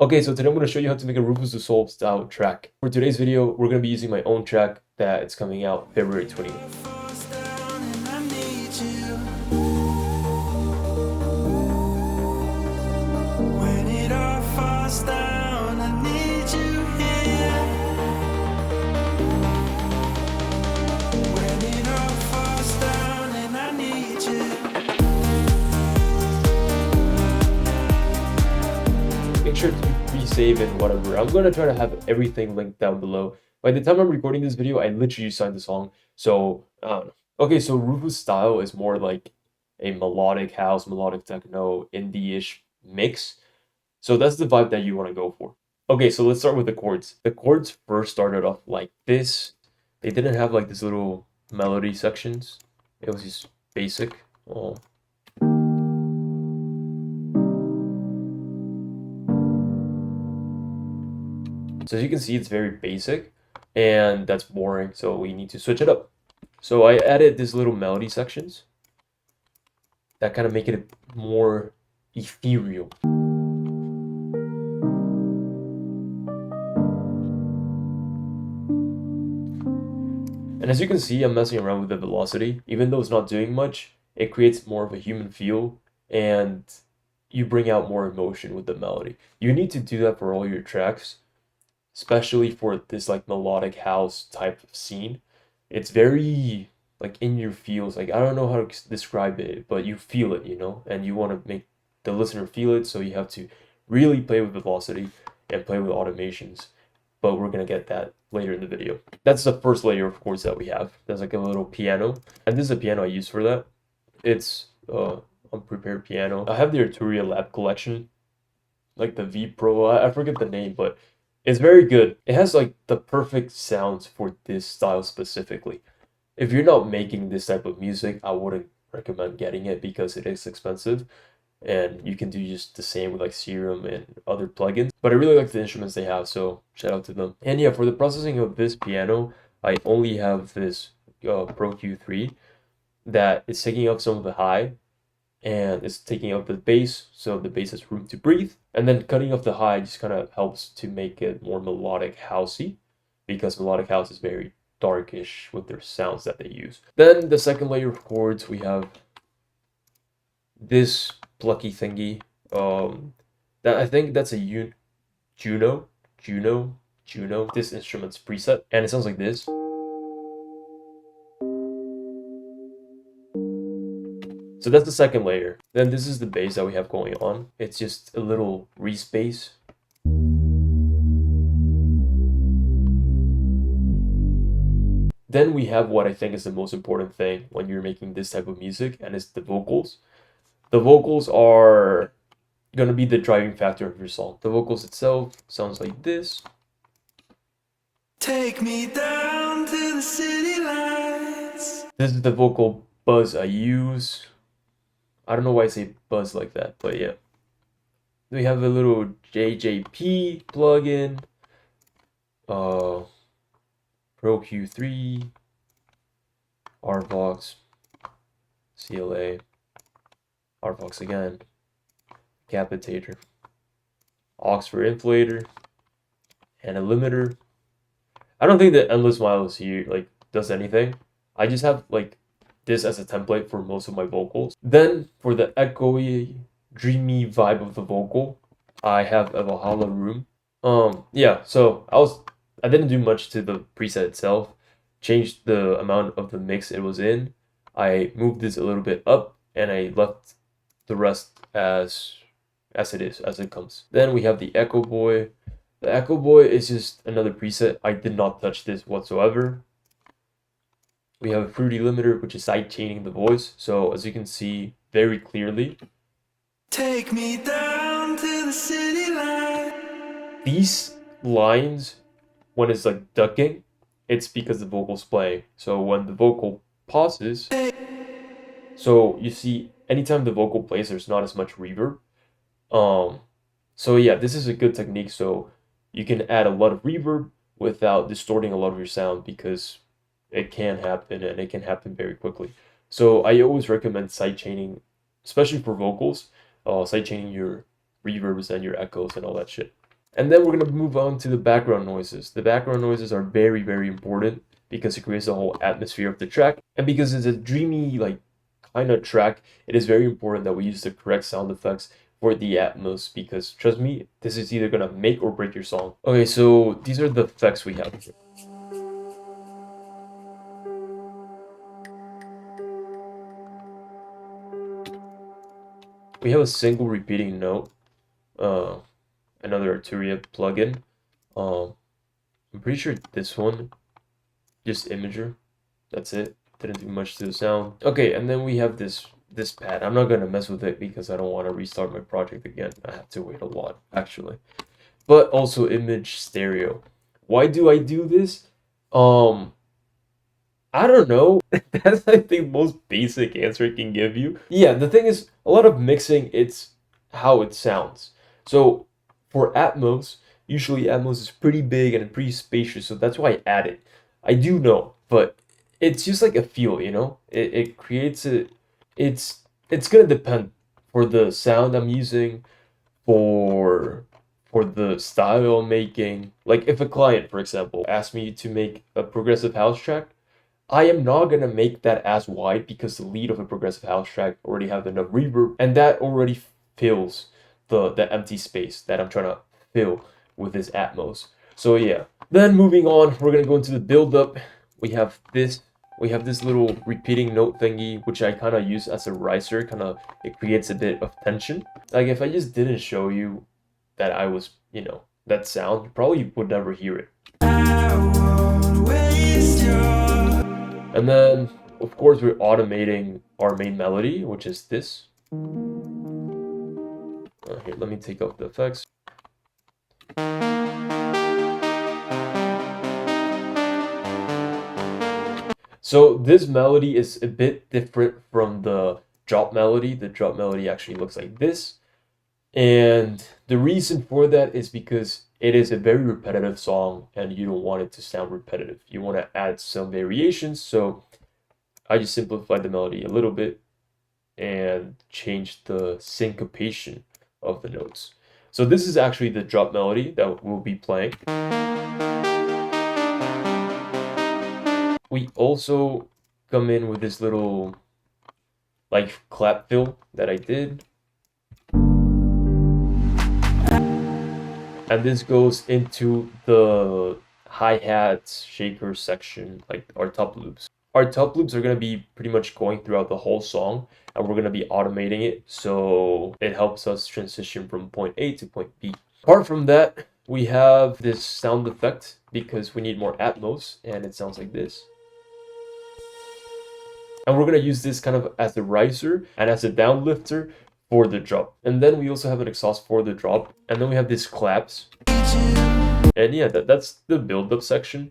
Okay, so today I'm going to show you how to make a Rufus the Soul style track. For today's video, we're going to be using my own track that it's coming out February 20th. Make sure to pre-save and whatever. I'm going to try to have everything linked down below. By the time I'm recording this video, I literally signed the song, so I don't know. Okay, so Rufus style is more like a melodic house, melodic techno, indie-ish mix. So that's the vibe that you want to go for. Okay, so let's start with the chords. The chords first started off like this. They didn't have like these little melody sections. It was just basic. Oh. So as you can see, it's very basic, and that's boring, so we need to switch it up. So I added these little melody sections that kind of make it more ethereal. And as you can see, I'm messing around with the velocity. Even though it's not doing much, it creates more of a human feel, and you bring out more emotion with the melody. You need to do that for all your tracks, especially for this like melodic house type of scene. It's very like in your feels. Like, I don't know how to describe it, but you feel it, you know, and you want to make the listener feel it, so you have to really play with velocity and play with automations. But we're gonna get that later in the video. That's the first layer of chords that we have. There's like a little piano, and this is a piano I use for that. It's unprepared piano. I have the Arturia Lab collection, like the V Pro. I forget the name, but it's very good. It has like the perfect sounds for this style specifically. If you're not making this type of music, I wouldn't recommend getting it because it is expensive, and you can do just the same with like Serum and other plugins. But I really like the instruments they have, so shout out to them. And yeah, for the processing of this piano, I only have this Pro Q3 that is taking up some of the high, and it's taking up the bass, so the bass has room to breathe. And then cutting off the high just kind of helps to make it more melodic housey, because melodic house is very darkish with their sounds that they use. Then the second layer of chords, we have this plucky thingy. That I think that's a Juno. This instrument's preset, and it sounds like this. So that's the second layer. Then this is the bass that we have going on. It's just a little Reese bass. Then we have what I think is the most important thing when you're making this type of music, and it's the vocals. The vocals are gonna be the driving factor of your song. The vocals itself sounds like this. Take me down to the city lights. This is the vocal buzz I use. I don't know why I say buzz like that, but yeah. We have a little JJP plugin, Pro Q3, RVox, CLA, RVox again, capitator, aux for inflator, and a limiter. I don't think the endless miles here like does anything. I just have like this as a template for most of my vocals. Then for the echoey, dreamy vibe of the vocal, I have a Valhalla room. Yeah, so I didn't do much to the preset itself. Changed the amount of the mix it was in. I moved this a little bit up, and I left the rest as it is, as it comes. Then we have the Echo Boy. The Echo Boy is just another preset. I did not touch this whatsoever. We have a fruity limiter, which is sidechaining the voice. So as you can see very clearly, take me down to the city line. These lines, when it's like ducking, it's because the vocal's playing. So when the vocal pauses, so you see anytime the vocal plays, there's not as much reverb. So yeah, this is a good technique. So you can add a lot of reverb without distorting a lot of your sound, because it can happen, and it can happen very quickly. So I always recommend sidechaining, especially for vocals, sidechaining your reverbs and your echoes and all that shit. And then we're going to move on to the background noises. The background noises are very, very important because it creates the whole atmosphere of the track. And because it's a dreamy, like, kind of track, it is very important that we use the correct sound effects for the Atmos because, trust me, this is either going to make or break your song. Okay, so these are the effects we have. We have a single repeating note, another Arturia plugin. I'm pretty sure this one, just Imager. That's it. Didn't do much to the sound. Okay, and then we have this pad. I'm not gonna mess with it because I don't want to restart my project again. I have to wait a lot, actually. But also image stereo. Why do I do this? I don't know. That's like the most basic answer I can give you. Yeah, the thing is, a lot of mixing, it's how it sounds. So for Atmos, usually Atmos is pretty big and pretty spacious, so that's why I add it. I do know, but it's just like a feel, you know? It creates a it's gonna depend for the sound I'm using, for for the style I'm making. Like if a client, for example, asked me to make a progressive house track, I am not gonna make that as wide because the lead of a progressive house track already have enough reverb, and that already fills the empty space that I'm trying to fill with this Atmos. So yeah. Then moving on, we're gonna go into the build up. We have this little repeating note thingy, which I kind of use as a riser. Kind of it creates a bit of tension. Like if I just didn't show you that I was, you know, that sound, you probably would never hear it. And then, of course, we're automating our main melody, which is this. Here, let me take off the effects. So this melody is a bit different from the drop melody. The drop melody actually looks like this. And the reason for that is because it is a very repetitive song and you don't want it to sound repetitive. You want to add some variations. So I just simplified the melody a little bit and changed the syncopation of the notes. So this is actually the drop melody that we'll be playing. We also come in with this little like clap fill that I did. And this goes into the hi-hats, shaker section, like our top loops. Our top loops are going to be pretty much going throughout the whole song, and we're going to be automating it, so it helps us transition from point A to point B. Apart from that, we have this sound effect because we need more Atmos, and it sounds like this. And we're going to use this kind of as the riser and as a downlifter for the drop. And then we also have an exhaust for the drop, and then we have these claps. And yeah, that's the build-up section.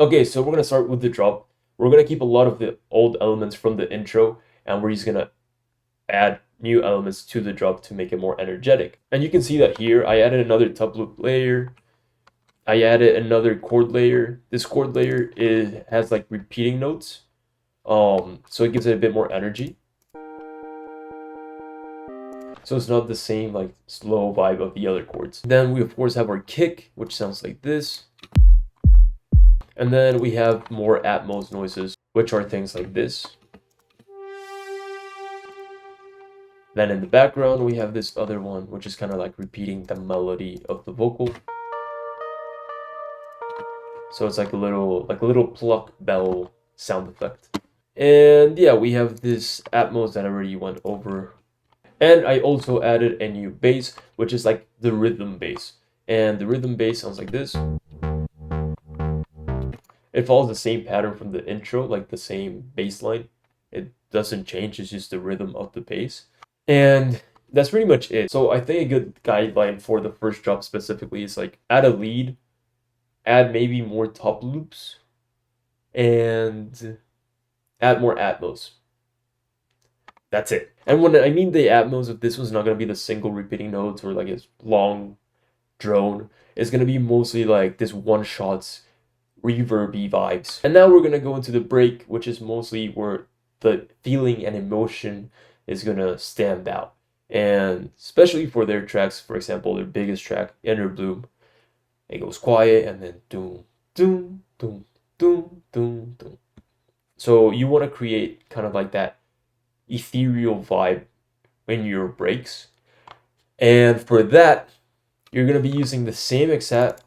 Okay, so we're gonna start with the drop. We're gonna keep a lot of the old elements from the intro, and we're just gonna add new elements to the drop to make it more energetic. And you can see that here, I added another top loop layer. I added another chord layer. This chord layer has like repeating notes, so it gives it a bit more energy. So it's not the same like slow vibe of the other chords. Then we of course have our kick, which sounds like this. And then we have more Atmos noises, which are things like this. Then in the background, we have this other one, which is kind of like repeating the melody of the vocal. So it's like a little pluck bell sound effect. And yeah, we have this Atmos that I already went over. And I also added a new bass, which is like the rhythm bass. And the rhythm bass sounds like this. It follows the same pattern from the intro, like the same bass line. It doesn't change, it's just the rhythm of the bass. And that's pretty much it. So I think a good guideline for the first drop specifically is like add a lead, add maybe more top loops, and add more Atmos. That's it. And when I mean the Atmos of this one's not going to be the single repeating notes or like a long drone. It's gonna be mostly like this one shots reverby vibes. And now we're gonna go into the break, which is mostly where the feeling and emotion is gonna stand out. And especially for their tracks, for example, their biggest track, Inner Bloom, it goes quiet and then doom, doom, doom, doom, doom, doom. So you want to create kind of like that ethereal vibe in your breaks. And for that, you're going to be using the same exact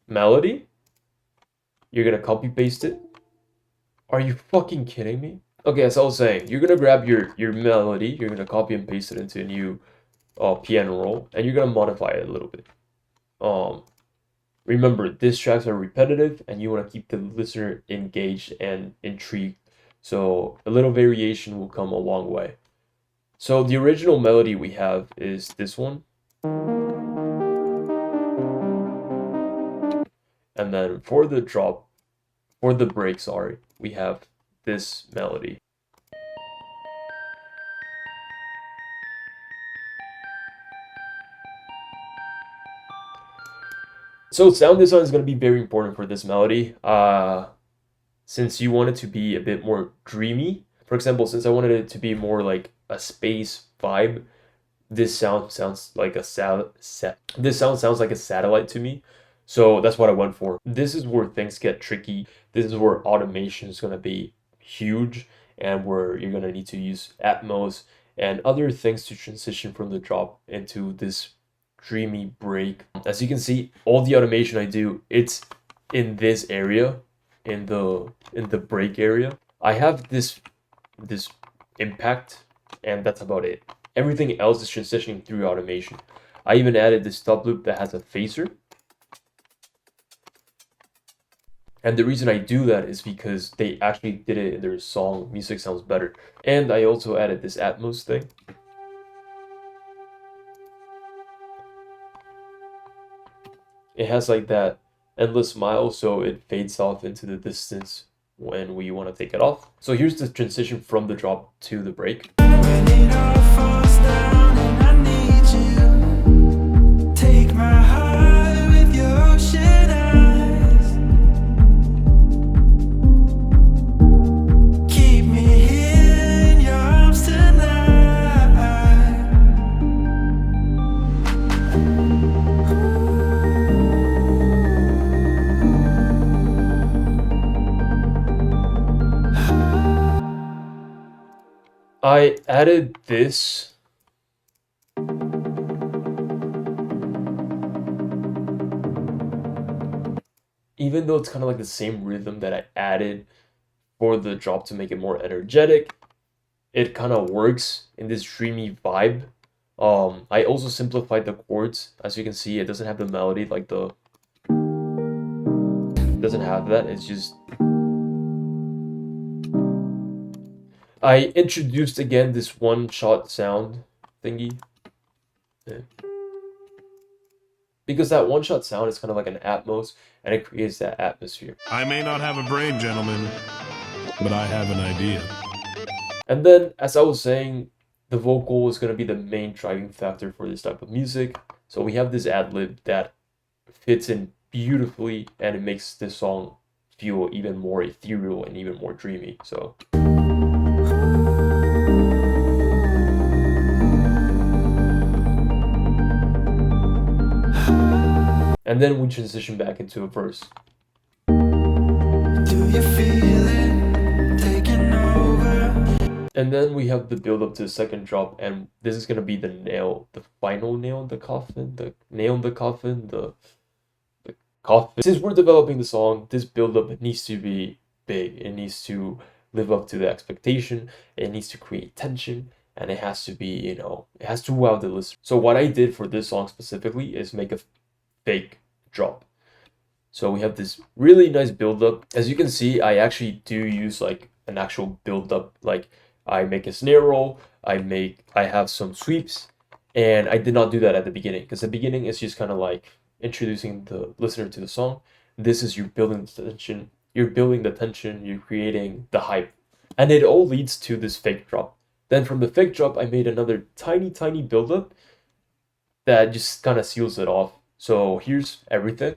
melody. You're going to copy paste it. Are you fucking kidding me? Okay, as I was saying, you're going to grab your melody, you're going to copy and paste it into a new piano roll, and you're going to modify it a little bit. Remember, these tracks are repetitive, and you want to keep the listener engaged and intrigued. So a little variation will come a long way. So the original melody we have is this one. And then for the break, sorry, we have this melody. So sound design is going to be very important for this melody. Since you want it to be a bit more dreamy, for example, since I wanted it to be more like a space vibe, this sound sounds like a satellite to me. So that's what I went for. This is where things get tricky. This is where automation is going to be huge and where you're going to need to use Atmos and other things to transition from the drop into this dreamy break. As you can see, all the automation I do, it's in this area, in the break area. I have this impact, and that's about it. Everything else is transitioning through automation. I even added this stop loop that has a phaser. And the reason I do that is because they actually did it in their song Music Sounds Better. And I also added this Atmos thing. It has like that endless smile, so it fades off into the distance when we want to take it off. So here's the transition from the drop to the break. When it all falls down and I need you, take my heart with your ocean eyes, keep me here in your arms tonight. I added this. Even though it's kind of like the same rhythm that I added for the drop to make it more energetic, it kind of works in this dreamy vibe. I also simplified the chords. As you can see, it doesn't have the melody like it doesn't have that. It's just I introduced again this one-shot sound thingy. Yeah. Because that one-shot sound is kind of like an Atmos, and it creates that atmosphere. I may not have a brain, gentlemen, but I have an idea. And then, as I was saying, the vocal is going to be the main driving factor for this type of music. So we have this ad-lib that fits in beautifully, and it makes this song feel even more ethereal and even more dreamy. So and then we transition back into a verse. Do you feel it taking over? And then we have the build up to the second drop, and this is gonna be the final nail in the coffin, the coffin. Since we're developing the song, this build up needs to be big. It needs to live up to the expectation. It needs to create tension, and it has to be, it has to wow the listener. So what I did for this song specifically is make a fake drop. So we have this really nice build up. As you can see, I actually do use like an actual build up. Like I make a snare roll, I have some sweeps, and I did not do that at the beginning because the beginning is just kind of like introducing the listener to the song. This is you building the tension, you're creating the hype, and it all leads to this fake drop. Then from the fake drop, I made another tiny build up that just kind of seals it off. So here's everything.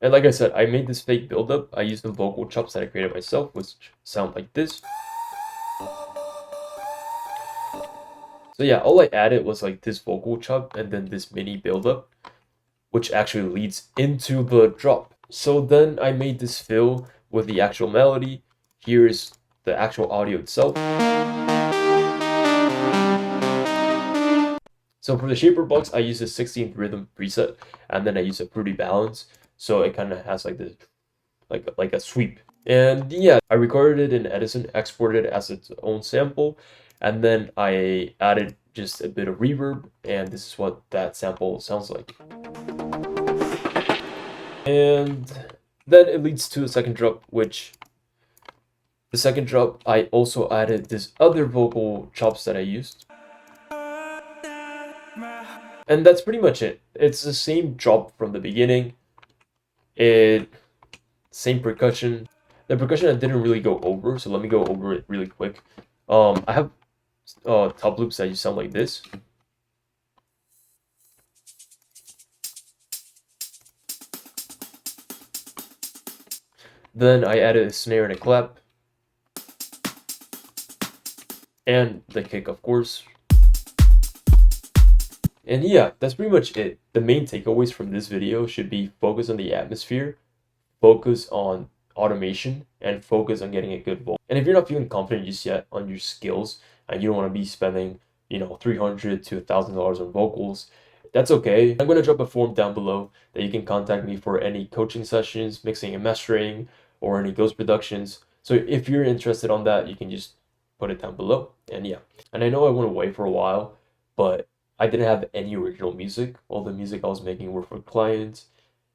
And like I said, I made this fake build-up. I used the vocal chops that I created myself, which sound like this. So yeah, all I added was like this vocal chop and then this mini build-up, which actually leads into the drop. So then I made this fill with the actual melody. Here's the actual audio itself. So for the shaper box, I use a 16th rhythm preset, and then I use a fruity balance. So it kind of has like this, like a sweep. And yeah, I recorded it in Edison, exported it as its own sample, and then I added just a bit of reverb, and this is what that sample sounds like. And then it leads to a second drop, which the second drop, I also added this other vocal chops that I used. And that's pretty much it. It's the same drop from the beginning. Same percussion. The percussion I didn't really go over, so let me go over it really quick. I have top loops that sound like this. Then I added a snare and a clap. And the kick, of course. And yeah, that's pretty much it. The main takeaways from this video should be focus on the atmosphere, focus on automation, and focus on getting a good vocal. And if you're not feeling confident just yet on your skills and you don't want to be spending, $300 to $1,000 on vocals, that's okay. I'm going to drop a form down below that you can contact me for any coaching sessions, mixing and mastering, or any ghost productions. So if you're interested on that, you can just put it down below. And yeah, and I know I went away for a while, but I didn't have any original music. All the music I was making were for clients,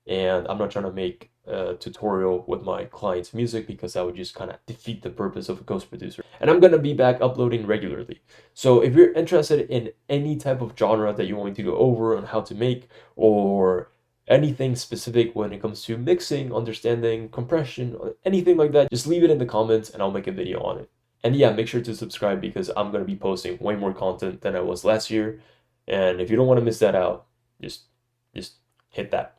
and I'm not trying to make a tutorial with my client's music because that would just kind of defeat the purpose of a ghost producer. And I'm going to be back uploading regularly. So if you're interested in any type of genre that you want me to go over on how to make, or anything specific when it comes to mixing, understanding, compression, or anything like that, just leave it in the comments and I'll make a video on it. And yeah, make sure to subscribe because I'm going to be posting way more content than I was last year. And if you don't want to miss that out, just hit that.